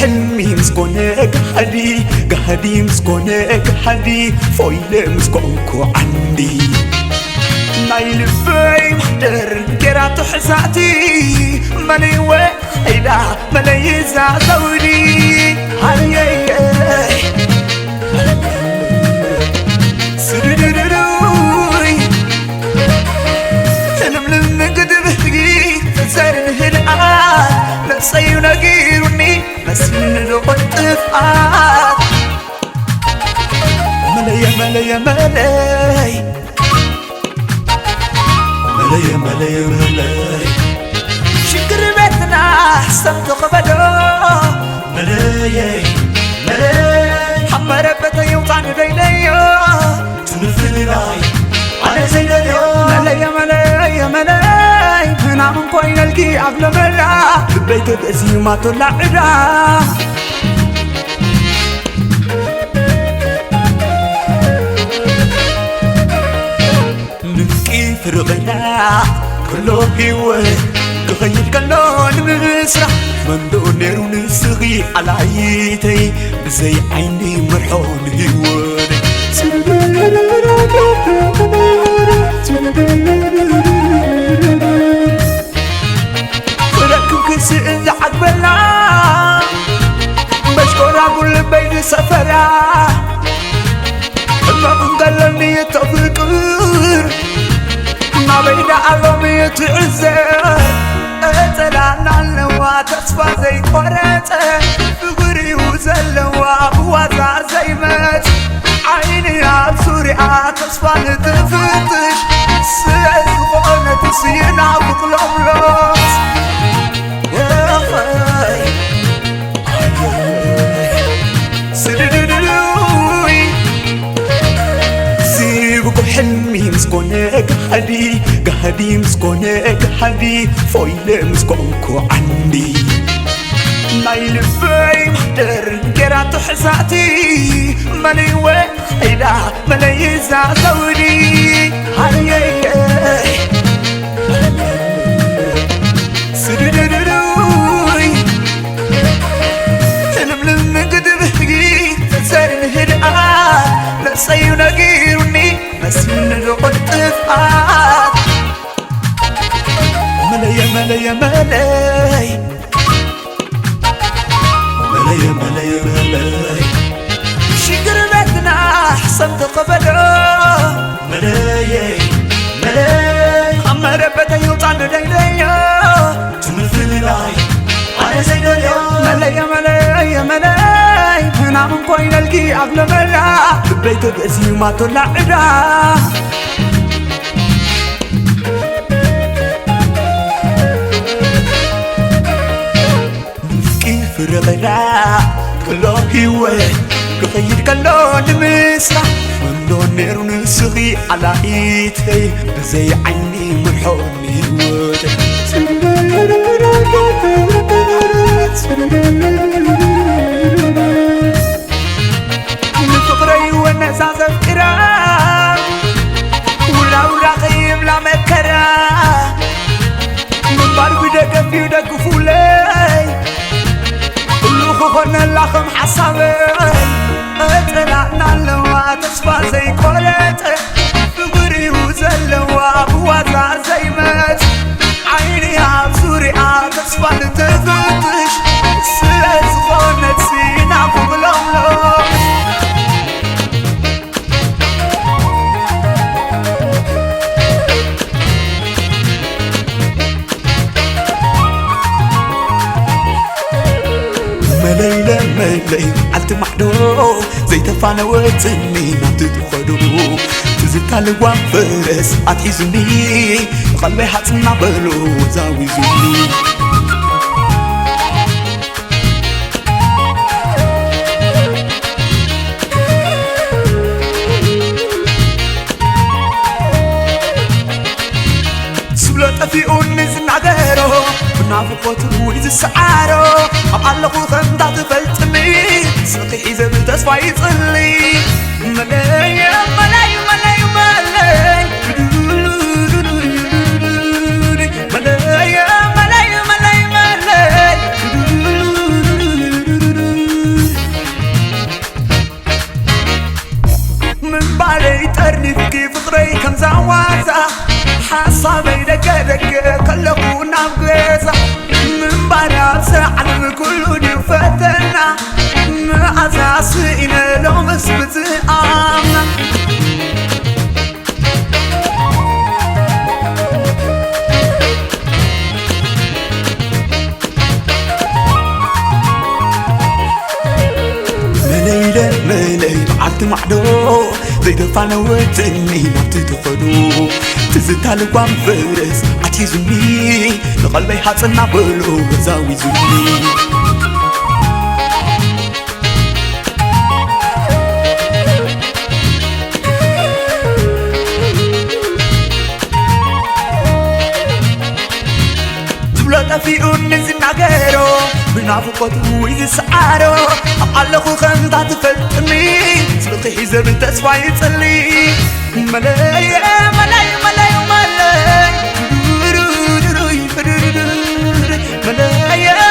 حلمي مسكونك حدي قهدي مسكونك حدي فويل مسكونكو عندي نايل باي محدر كرات حساتي ملي وحيدا ملي زازولي هاي سررروي تنمل المقدم هدي تزار الهدعات نصيو نقيروني مسين الوطفات ملي ملي ملي ملي ملي ملي شكر بيتنا حسن تقبلو ملي ملي حمر بيتي وطعن بيني تنفل راي على زين اليوم ملي ملي ملي هنا من كوين الكي قبل مرة بيت بأزي ما طلع عدا نبكي فرغنا كله هيوه غير كلون مسرح من دونير ونسغي على عيتي بزي عيني مرحون هيواني فرقم كسئل عقبلا بشكر أقول بين سفرا ما بنقلني تفكر ما بين ألومي يتعزر أتلانا اللوا تصفى زي قرأت فقري وزلوا بوضع زي مات عيني عبصوري تصفى نتفتش سيز غونة تسينا بقلوم لوت يا خي سررروي سيبكو حلمي مسكونك حدي قهدي مسكونك حدي فويل مسكونكو عندي نايل باي محدر كرات حساتي ملي وحيدا ملي زازولي هاي سررروي تنمل المقدم هدي تزار الهدعات نصيو نقيروني مسين الوطفات ملي ملي ملي ملي ملي ملي شكر بيتنا حسن تقبلو ملي ملي حمر بيتي وطعن دينيو تمثل لاي على زين اليوم ملي ملي ملي هنا من كوين الكي قبل مرة بيت بأزي ما طلع عدا فرغنا كله هيوه غير كلون مسرح من دونير ونسغي على عيتي بزي عيني مرحون هيوه نفقري ونساس افترا ولا غيب لا مكرا من بار بدك في ودك فولي خون لخم حسابي أتلانا اللوا تصفى زي كولت فقري وزلوا بوضع زي مات عيني عبصوري تصفى نتفتش سلاز غونة سينا بقلوم مليلة ملي عالت محدو زي تفعنا وتني نعطي تخدو تزلت على وانفرس عتحيزني قلبي حتنا بلو زاويزوني سبلت أفيقون نزن عدارو نافقوت ويز السعارو أبعلقو خمدع تفلتني سقي إذا بتصفى يصلي ملاي ملاي ملاي ملاي ملاي ملاي ملاي ملاي أمنا أساسينا لو مسبت أمنا ملي بعد معدو زي دفعنا وتني نبتدخلو تزتالي قام فرس عتيزني لقلبي حاصلنا بلو زاوي زوني زبلة في أنزل نغيرو بنافقته يسعرو أقلقو خندات فلتني سلطي حزب تسفى يتصلي ملاي ملاي ملاي ملاي ملاي